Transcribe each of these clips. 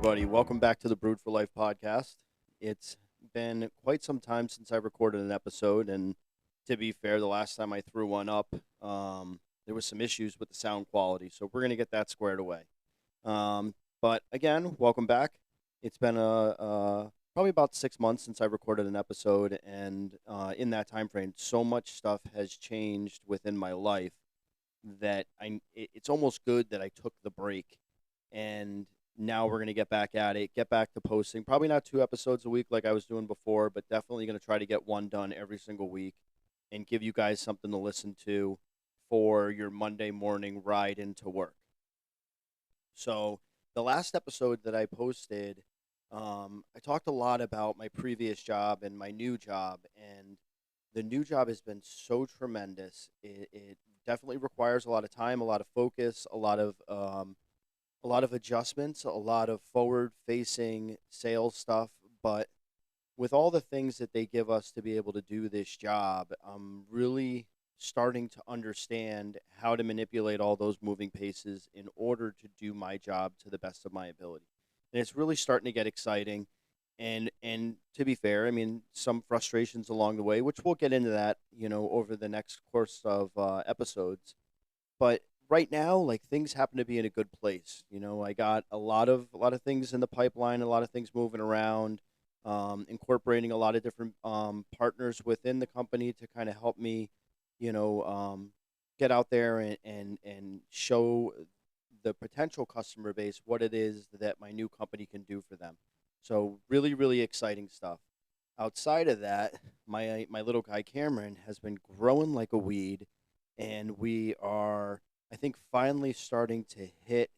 everybody. Welcome back to the Brood for Life podcast. It's been quite some time since I recorded an episode, and to be fair, the last time I threw one up, there was some issues with the sound quality, so we're going to get that squared away. But again, welcome back. It's been probably about 6 months since I recorded an episode, and in that time frame, so much stuff has changed within my life that it's almost good that I took the break, and now we're going to get back at it, get back to posting. Probably not 2 episodes a week like I was doing before, but definitely going to try to get one done every single week and give you guys something to listen to for your Monday morning ride into work. So, the last episode that I posted, I talked a lot about my previous job and my new job, and the new job has been so tremendous. It definitely requires a lot of time, a lot of focus, a lot of adjustments, a lot of forward facing sales stuff. But with all the things that they give us to be able to do this job, I'm really starting to understand how to manipulate all those moving pieces in order to do my job to the best of my ability. And it's really starting to get exciting. And to be fair, I mean, some frustrations along the way, which we'll get into that, over the next course of episodes. But right now, like, things happen to be in a good place. I got a lot of things in the pipeline, a lot of things moving around, incorporating a lot of different partners within the company to kind of help me, you know, um, get out there and show the potential customer base what it is that my new company can do for them. So really, really exciting stuff. Outside of that, my little guy Cameron has been growing like a weed, and we are, I think, finally starting to hit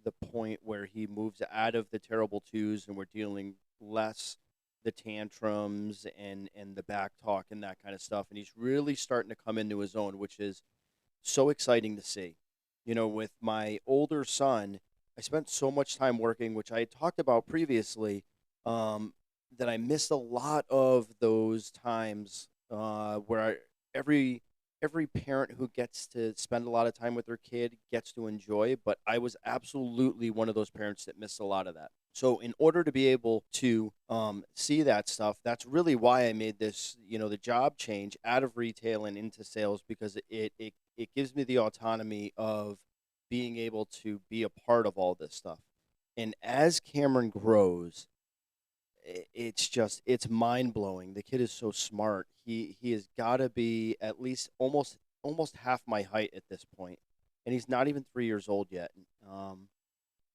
the point where he moves out of the terrible twos, and we're dealing less the tantrums and the back talk and that kind of stuff. And he's really starting to come into his own, which is so exciting to see. With my older son, I spent so much time working, which I had talked about previously, um, that I missed a lot of those times where every parent who gets to spend a lot of time with their kid gets to enjoy, but I was absolutely one of those parents that missed a lot of that. So in order to be able to see that stuff, that's really why I made this, the job change out of retail and into sales, because it gives me the autonomy of being able to be a part of all this stuff. And as Cameron grows, it's mind blowing. The kid is so smart. He has got to be at least almost half my height at this point, and he's not even 3 years old yet. Um,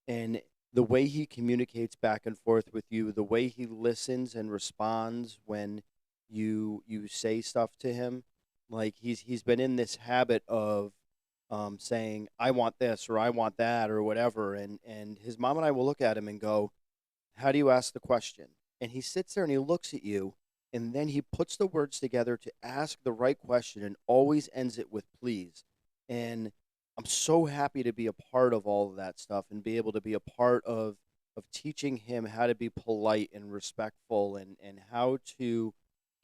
and the way he communicates back and forth with you, the way he listens and responds when you say stuff to him, like he's been in this habit of saying I want this or I want that or whatever, and his mom and I will look at him and go, how do you ask the question? And he sits there and he looks at you, and then he puts the words together to ask the right question and always ends it with please. And I'm so happy to be a part of all of that stuff and be able to be a part of teaching him how to be polite and respectful, and how to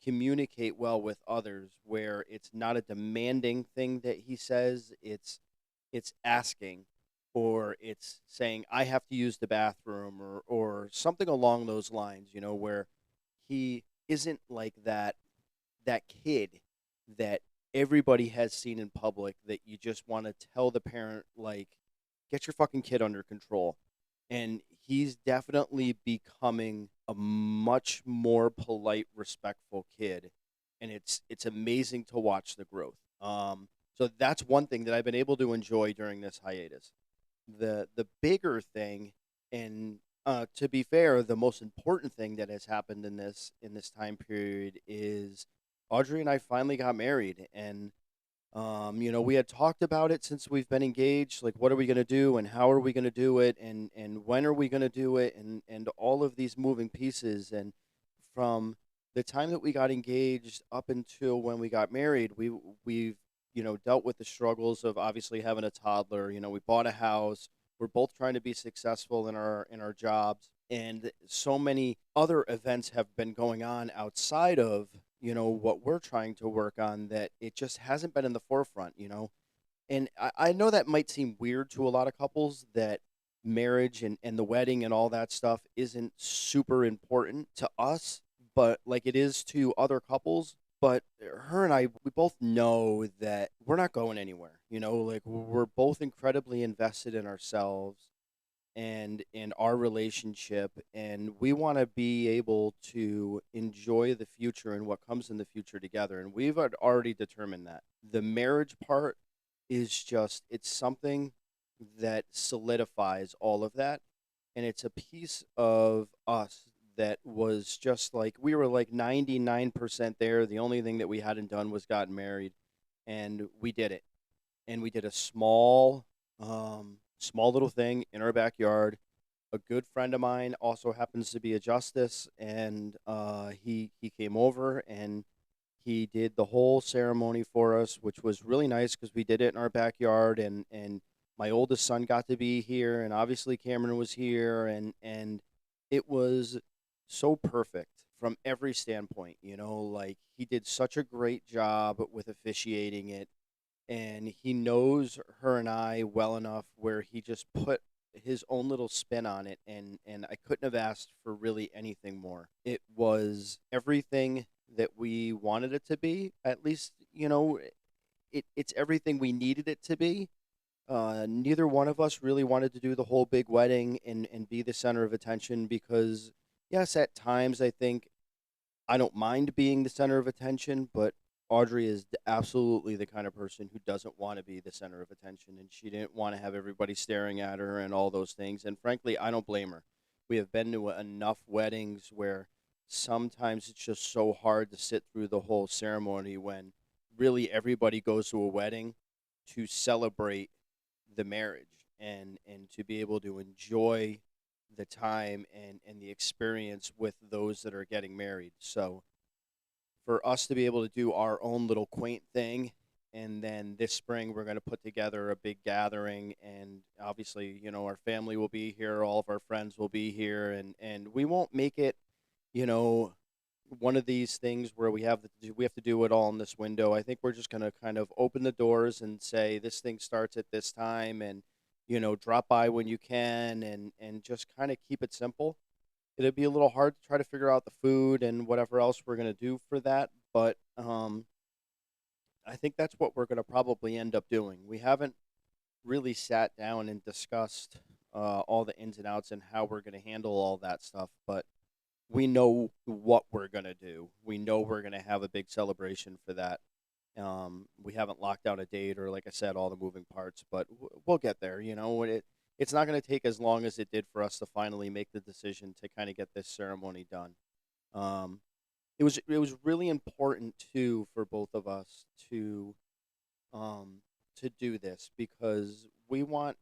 communicate well with others, where it's not a demanding thing that he says, it's asking, or it's saying I have to use the bathroom, or something along those lines, where he isn't like that kid that everybody has seen in public that you just want to tell the parent, like, get your fucking kid under control. And he's definitely becoming a much more polite, respectful kid, and it's amazing to watch the growth. So that's one thing that I've been able to enjoy during this hiatus. The bigger thing, and to be fair, the most important thing that has happened in this time period is Audrey and I finally got married. And we had talked about it since we've been engaged, like what are we going to do and how are we going to do it, and when are we going to do it, and all of these moving pieces. And from the time that we got engaged up until when we got married, we've dealt with the struggles of obviously having a toddler. We bought a house. We're both trying to be successful in our jobs, and so many other events have been going on outside of what we're trying to work on, that it just hasn't been in the forefront. And I know that might seem weird to a lot of couples, that marriage and the wedding and all that stuff isn't super important to us, but like it is to other couples. But her and I, we both know that we're not going anywhere. Like we're both incredibly invested in ourselves and in our relationship, and we want to be able to enjoy the future and what comes in the future together. And we've already determined that the marriage part is just, it's something that solidifies all of that, and it's a piece of us that was just like we were like 99% there. The only thing that we hadn't done was gotten married, and we did it. And we did a small little thing in our backyard. A good friend of mine also happens to be a justice, and he came over and he did the whole ceremony for us, which was really nice because we did it in our backyard, and my oldest son got to be here, and obviously Cameron was here, and it was so perfect from every standpoint. Like he did such a great job with officiating it, and he knows her and I well enough where he just put his own little spin on it, and I couldn't have asked for really anything more. It was everything that we wanted it to be. At least, it's everything we needed it to be. Neither one of us really wanted to do the whole big wedding and be the center of attention because, yes, at times I think I don't mind being the center of attention, but Audrey is absolutely the kind of person who doesn't want to be the center of attention, and she didn't want to have everybody staring at her and all those things. And frankly, I don't blame her. We have been to enough weddings where sometimes it's just so hard to sit through the whole ceremony when really everybody goes to a wedding to celebrate the marriage and to be able to enjoy the time and the experience with those that are getting married. So for us to be able to do our own little quaint thing, and then this spring we're going to put together a big gathering, and obviously our family will be here, all of our friends will be here, and we won't make it you know one of these things where we have to do it all in this window. I think we're just going to kind of open the doors and say this thing starts at this time, and drop by when you can, and just kind of keep it simple. It'd be a little hard to try to figure out the food and whatever else we're going to do for that, but I think that's what we're going to probably end up doing. We haven't really sat down and discussed all the ins and outs and how we're going to handle all that stuff, but we know what we're going to do. We know we're going to have a big celebration for that. We haven't locked down a date or, like I said, all the moving parts, but we'll get there. It's not going to take as long as it did for us to finally make the decision to kind of get this ceremony done. Um, it was really important too for both of us to do this because we want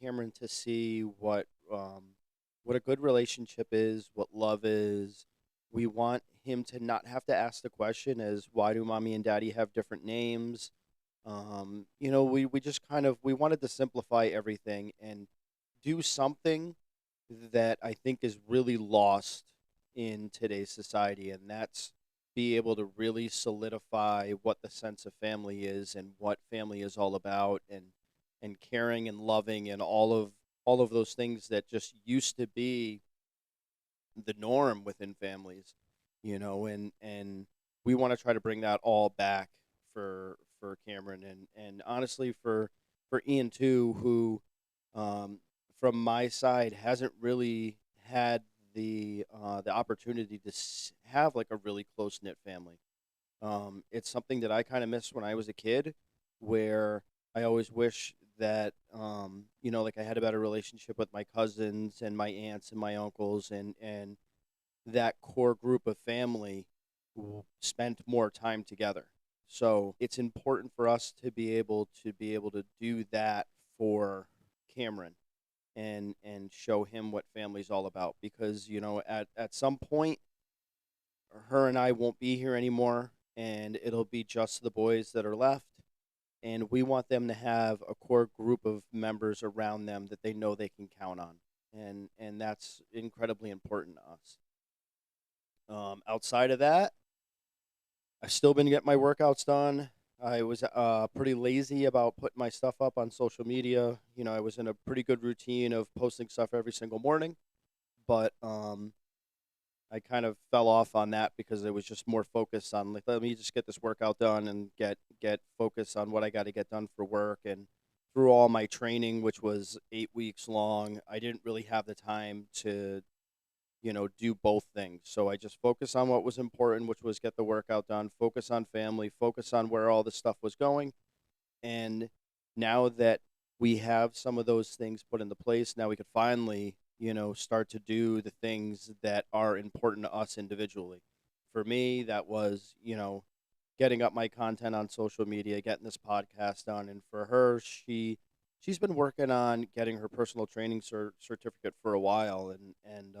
Cameron to see what a good relationship is, what love is. We want him to not have to ask the question as why do mommy and daddy have different names. We just kind of we wanted to simplify everything and do something that I think is really lost in today's society, and that's be able to really solidify what the sense of family is and what family is all about, and caring and loving and all of those things that just used to be the norm within families, and we want to try to bring that all back for Cameron, and honestly for Ian too, who um, from my side hasn't really had the opportunity to have like a really close knit family. It's something that I kind of missed when I was a kid, where I always wish that like I had a better relationship with my cousins and my aunts and my uncles, and that core group of family spent more time together. So it's important for us to be able to do that for Cameron and show him what family's all about, because at some point her and I won't be here anymore, and it'll be just the boys that are left, and we want them to have a core group of members around them that they know they can count on, and that's incredibly important to us. Outside of that, I've still been getting my workouts done. I was pretty lazy about putting my stuff up on social media. I was in a pretty good routine of posting stuff every single morning, but I kind of fell off on that because it was just more focused on, like, let me just get this workout done and get focused on what I got to get done for work. And through all my training, which was 8 weeks long, I didn't really have the time to do both things. So I just focused on what was important, which was get the workout done, focus on family, focus on where all the stuff was going. And now that we have some of those things put into place, now we could finally, start to do the things that are important to us individually. For me, that was, getting up my content on social media, getting this podcast done. And for her, she's been working on getting her personal training certificate for a while, and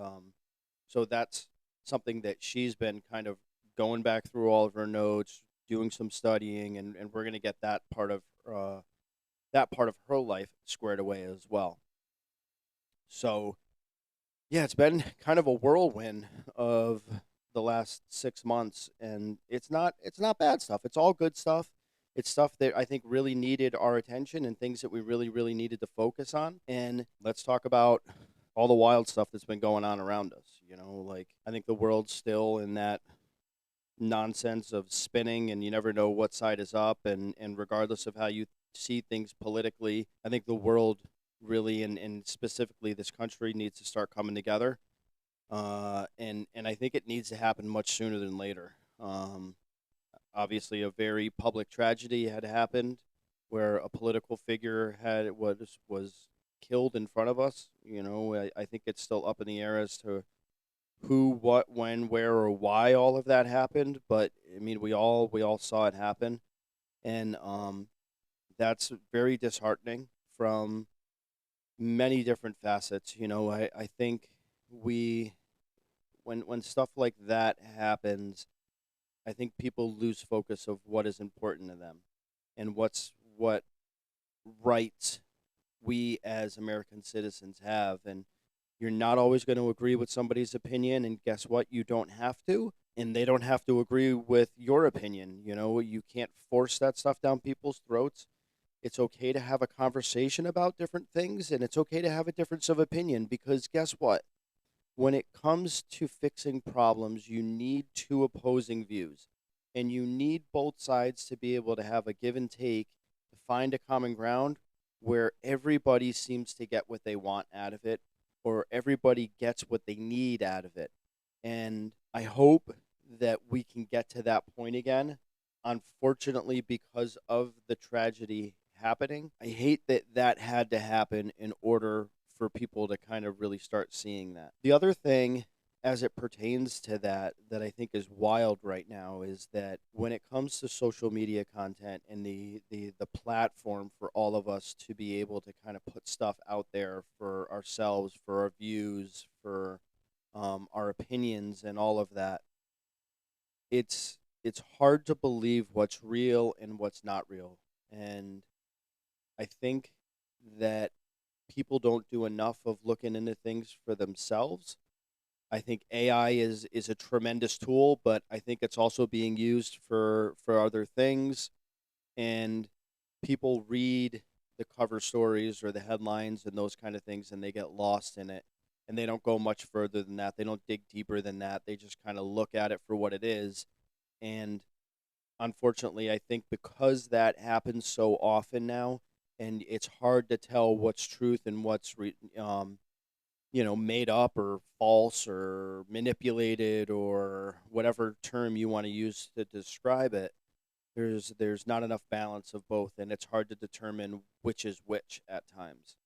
so that's something that she's been kind of going back through all of her notes, doing some studying, and we're gonna get that part of her life squared away as well. So yeah, it's been kind of a whirlwind of the last 6 months, and it's not bad stuff. It's all good stuff. It's stuff that I think really needed our attention and things that we really, really needed to focus on. And let's talk about all the wild stuff that's been going on around us. Like, I think the world's still in that nonsense of spinning, and you never know what side is up. And regardless of how you see things politically, I think the world really, and specifically this country, needs to start coming together. And I think it needs to happen much sooner than later. Obviously, a very public tragedy had happened where a political figure was killed in front of us. I think it's still up in the air as to who, what, when, where, or why all of that happened. But I mean, we all saw it happen, and that's very disheartening from many different facets. I think we when stuff like that happens, I think people lose focus of what is important to them and what rights we as American citizens have. And you're not always going to agree with somebody's opinion, and guess what? You don't have to, and they don't have to agree with your opinion. You can't force that stuff down people's throats. It's okay to have a conversation about different things, and it's okay to have a difference of opinion, because guess what? When it comes to fixing problems, you need two opposing views, and you need both sides to be able to have a give and take to find a common ground where everybody seems to get what they want out of it, or everybody gets what they need out of it. And I hope that we can get to that point again. Unfortunately, because of the tragedy happening, I hate that that had to happen in order for people to kind of really start seeing that. The other thing, as it pertains to that I think is wild right now, is that when it comes to social media content and the platform for all of us to be able to kind of put stuff out there for ourselves, for our views, for our opinions and all of that, it's hard to believe what's real and what's not real. And I think that people don't do enough of looking into things for themselves. I think AI is a tremendous tool, but I think it's also being used for other things. And people read the cover stories or the headlines and those kind of things, and they get lost in it. And they don't go much further than that. They don't dig deeper than that. They just kind of look at it for what it is. And unfortunately, I think because that happens so often now, and it's hard to tell what's truth and what's made up or false or manipulated or whatever term you want to use to describe it. There's not enough balance of both, and it's hard to determine which is which at times.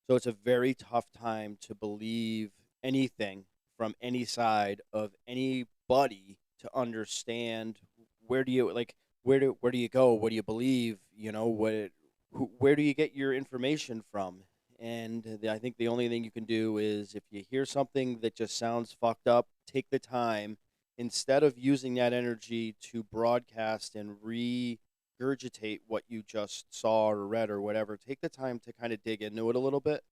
So it's a very tough time to believe anything from any side of anybody, to understand where do you like where do you go? What do you believe? Where do you get your information from? And I think the only thing you can do is, if you hear something that just sounds fucked up, take the time, instead of using that energy to broadcast and regurgitate what you just saw or read or whatever. Take the time to kind of dig into it a little bit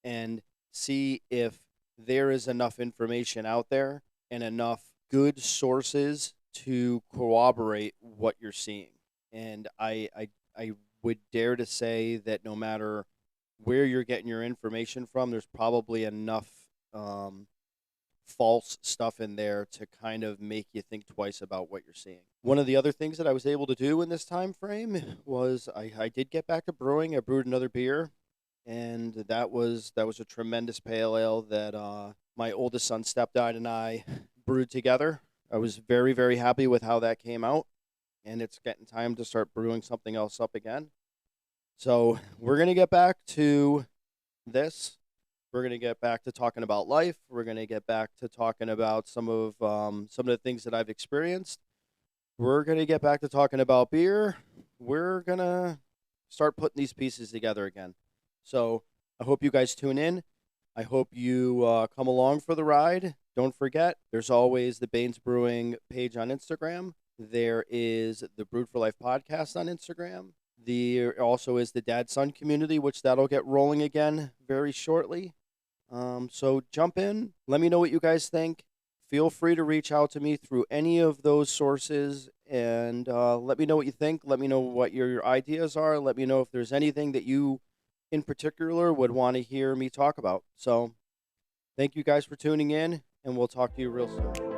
and see if there is enough information out there and enough good sources to corroborate what you're seeing. And I would dare to say that no matter where you're getting your information from, there's probably enough um, false stuff in there to kind of make you think twice about what you're seeing. One of the other things that I was able to do in this time frame was I did get back to brewing. I brewed another beer, and that was a tremendous pale ale that my oldest son, stepdad, and I brewed together. I was very, very happy with how that came out, and it's getting time to start brewing something else up again. So we're gonna get back to this. We're gonna get back to talking about life. We're gonna get back to talking about some of the things that I've experienced. We're gonna get back to talking about beer. We're gonna start putting these pieces together again. So I hope you guys tune in. I hope you come along for the ride. Don't forget, there's always the Baines Brewing page on Instagram. There is the Brewed for Life podcast on Instagram. There also is the Dad Son community, which that'll get rolling again very shortly. So jump in. Let me know what you guys think. Feel free to reach out to me through any of those sources and let me know what you think. Let me know what your ideas are. Let me know if there's anything that you in particular would want to hear me talk about. So thank you guys for tuning in, and we'll talk to you real soon.